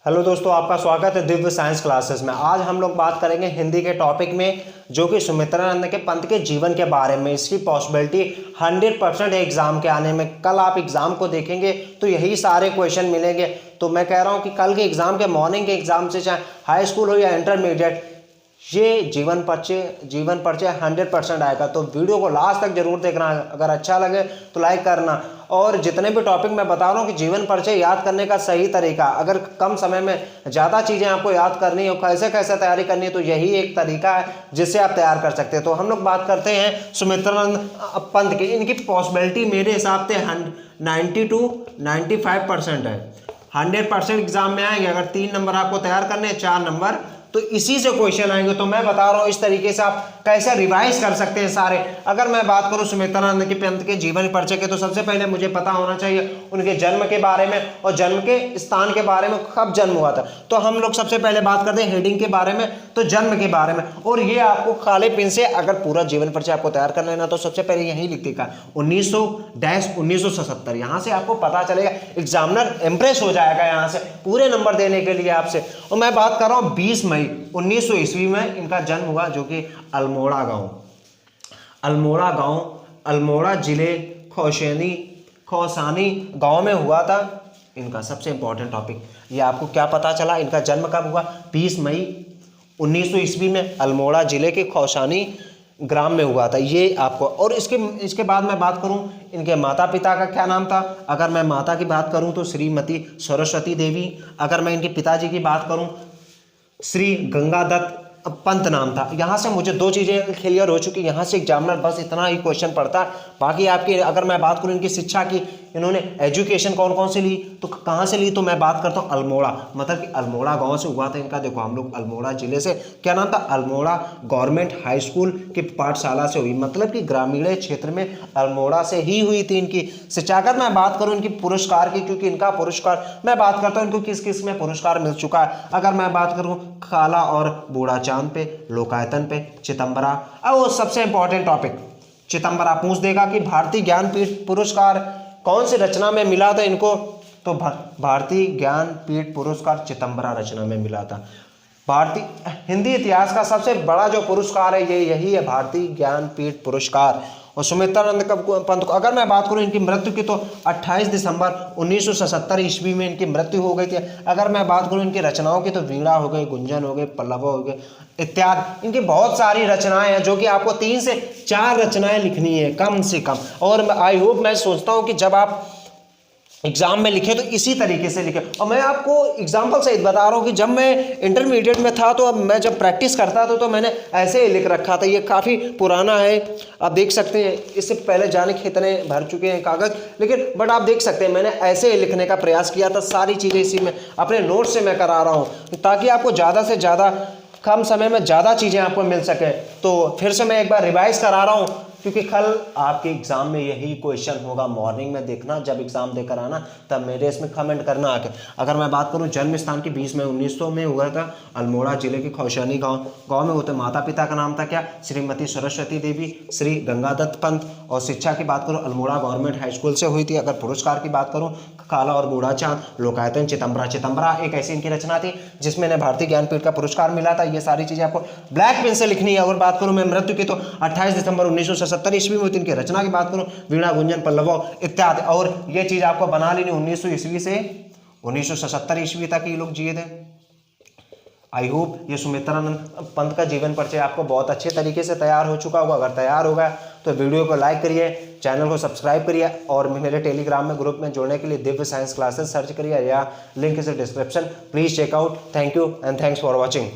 Hello दोस्तों, आपका स्वागत है दिव्य साइंस क्लासेस में। आज हम लोग बात करेंगे हिंदी के टॉपिक में, जो कि सुमित्रानंद के पंत के जीवन के बारे में। इसकी पॉसिबिलिटी 100% है एग्जाम के आने में। कल आप एग्जाम को देखेंगे तो यही सारे क्वेश्चन मिलेंगे। तो मैं कह रहा हूं कि कल के एग्जाम के, मॉर्निंग के एग्जाम से, चाहे हाई स्कूल हो या इंटरमीडिएट, ये जीवन परिचय 100% आएगा। तो वीडियो को लास्ट तक जरूर देखना। अगर अच्छा लगे तो लाइक करना। और जितने भी टॉपिक मैं बता रहा हूँ कि जीवन परिचय याद करने का सही तरीका, अगर कम समय में ज़्यादा चीज़ें आपको याद करनी हो, कैसे कैसे तैयारी करनी है, तो यही एक तरीका है जिससे आप तैयार कर सकते हैं। तो हम लोग बात करते हैं सुमित्रानंद पंत की। इनकी पॉसिबिलिटी मेरे हिसाब से 90 to 95% है। 100% एग्जाम में आएंगे। अगर 3 नंबर आपको तैयार करने हैं, 4 नंबर तो इसी से क्वेश्चन आएंगे। तो मैं बता रहा हूं इस तरीके से आप कैसे रिवाइज कर सकते हैं सारे। अगर मैं बात करूं सुमित्रानंद के पंत के जीवन परिचय के, तो सबसे पहले मुझे पता होना चाहिए उनके जन्म के बारे में और जन्म के स्थान के बारे में, कब जन्म हुआ था। तो हम लोग सबसे पहले बात करते हैं हेडिंग के बारे में, तो जन्म के बारे में। और ये आपको काले पेन से अगर पूरा जीवन परिचय आपको तैयार करना है ना, तो सबसे पहले यही लिख देगा 1900-1977। यहां से आपको पता चलेगा, एग्जामिनर इंप्रेस हो जाएगा यहाँ से पूरे नंबर देने के लिए आपसे। और मैं बात कर रहा हूँ 20 मई 1900 ईस्वी में इनका जन्म हुआ, जो कि अल्मोड़ा गांव अल्मोड़ा जिले खौसानी गांव में हुआ था। इनका सबसे इंपॉर्टेंट टॉपिक ये, आपको क्या पता चला इनका जन्म कब हुआ? 20 मई 1900 ईस्वी में अल्मोड़ा जिले के खौसानी ग्राम में हुआ था ये आपको। और इसके बाद मैं बात करूं इनके माता पिता का क्या नाम था। अगर मैं माता की बात करूं तो श्रीमती सरस्वती देवी। अगर मैं इनके पिताजी की बात करूं, श्री गंगादत्त पंत नाम था। यहाँ से मुझे 2 चीज़ें क्लियर हो चुकी। यहाँ से एग्जामिनर बस इतना ही क्वेश्चन पढ़ता है। बाकी आपकी, अगर मैं बात करूँ इनकी शिक्षा की, इन्होंने एजुकेशन कौन कौन से ली, तो कहाँ से ली, तो मैं बात करता हूँ अल्मोड़ा, मतलब कि अल्मोड़ा गांव से हुआ था इनका। देखो हम लोग अल्मोड़ा जिले से, क्या नाम था? अल्मोड़ा गवर्नमेंट हाई स्कूल की पाठशाला से हुई, मतलब कि ग्रामीण क्षेत्र में अल्मोड़ा से ही हुई थी इनकी शिक्षा। अगर मैं बात करूँ इनकी पुरस्कार की, क्योंकि इनका पुरस्कार, मैं बात करता हूँ इनको किस किस में पुरस्कार मिल चुका है। अगर मैं बात करूँ काला और बूढ़ा चांद पे, लोकायतन पे, चिदंबरा। अब वो सबसे इंपॉर्टेंट टॉपिक, चिदंबरा पूछ देगा कि भारतीय ज्ञानपीठ पुरस्कार कौन सी रचना में मिला था इनको, तो भारतीय ज्ञानपीठ पुरस्कार चिदंबरा रचना में मिला था। भारतीय हिंदी इतिहास का सबसे बड़ा जो पुरस्कार है, ये यही है, भारतीय ज्ञानपीठ पुरस्कार। और सुमित्रानंद पंत को अगर मैं बात करूं इनकी मृत्यु की, तो 28 दिसंबर 1977 ईस्वी में इनकी मृत्यु हो गई थी। अगर मैं बात करूं इनकी रचनाओं की, तो वीणा हो गई, गुंजन हो गए, पल्लव हो गए इत्यादि। इनकी बहुत सारी रचनाएं हैं, जो कि आपको 3 से 4 रचनाएं लिखनी है कम से कम। और आई होप, मैं सोचता हूं कि जब आप एग्जाम में लिखे तो इसी तरीके से लिखे। और मैं आपको एग्जाम्पल सहित बता रहा हूँ कि जब मैं इंटरमीडिएट में था, तो अब मैं जब प्रैक्टिस करता था, तो मैंने ऐसे ही लिख रखा था। ये काफ़ी पुराना है, आप देख सकते हैं। इससे पहले जाने कितने भर चुके हैं कागज़, लेकिन बट आप देख सकते हैं मैंने ऐसे ही लिखने का प्रयास किया था। सारी चीज़ें इसी में अपने नोट से मैं करा रहा हूँ, ताकि आपको ज़्यादा से ज़्यादा कम समय में ज़्यादा चीज़ें आपको मिल सके। तो फिर से मैं एक बार रिवाइज करा रहा हूँ, क्योंकि कल आपके एग्जाम में यही क्वेश्चन होगा। मॉर्निंग में देखना, जब एग्जाम देकर आना, तब मेरे इसमें कमेंट करना आके। अगर मैं बात करूं जन्म स्थान की, 20 मई 1900 में हुआ था, अल्मोड़ा जिले के खौसानी गांव में होते। माता पिता का नाम था क्या? श्रीमती सरस्वती देवी, श्री गंगादत्त पंत। और शिक्षा की बात करूं, अल्मोड़ा गवर्नमेंट हाई स्कूल से हुई थी। अगर पुरस्कार की बात करूं, काला और बूढ़ा चांद, लोकायतन, चिदंबरा एक ऐसी इनकी रचना थी जिसमें इन्हें भारतीय ज्ञानपीठ का पुरस्कार मिला था। ये सारी चीजें आपको ब्लैक पेन से लिखनी है। अगर बात करूं मैं मृत्यु की, तो 28 दिसंबर 1977 ईस्वी में हुई थी। इनकी रचना की बात करूं, वीणा, गुंजन, पल्लव इत्यादि। और ये चीज आपको बना लेनी, 1900 ईस्वी से 1977 ईस्वी तक ये लोग जिए थे। आई होप ये सुमित्रानंद पंत का जीवन परिचय आपको बहुत अच्छे तरीके से तैयार हो चुका होगा। अगर तैयार होगा तो वीडियो को लाइक करिए, चैनल को सब्सक्राइब करिए, और मेरे टेलीग्राम में ग्रुप में जुड़ने के लिए दिव्य साइंस क्लासेस सर्च करिए, या link is description. Please check out. Thank you and thanks for watching.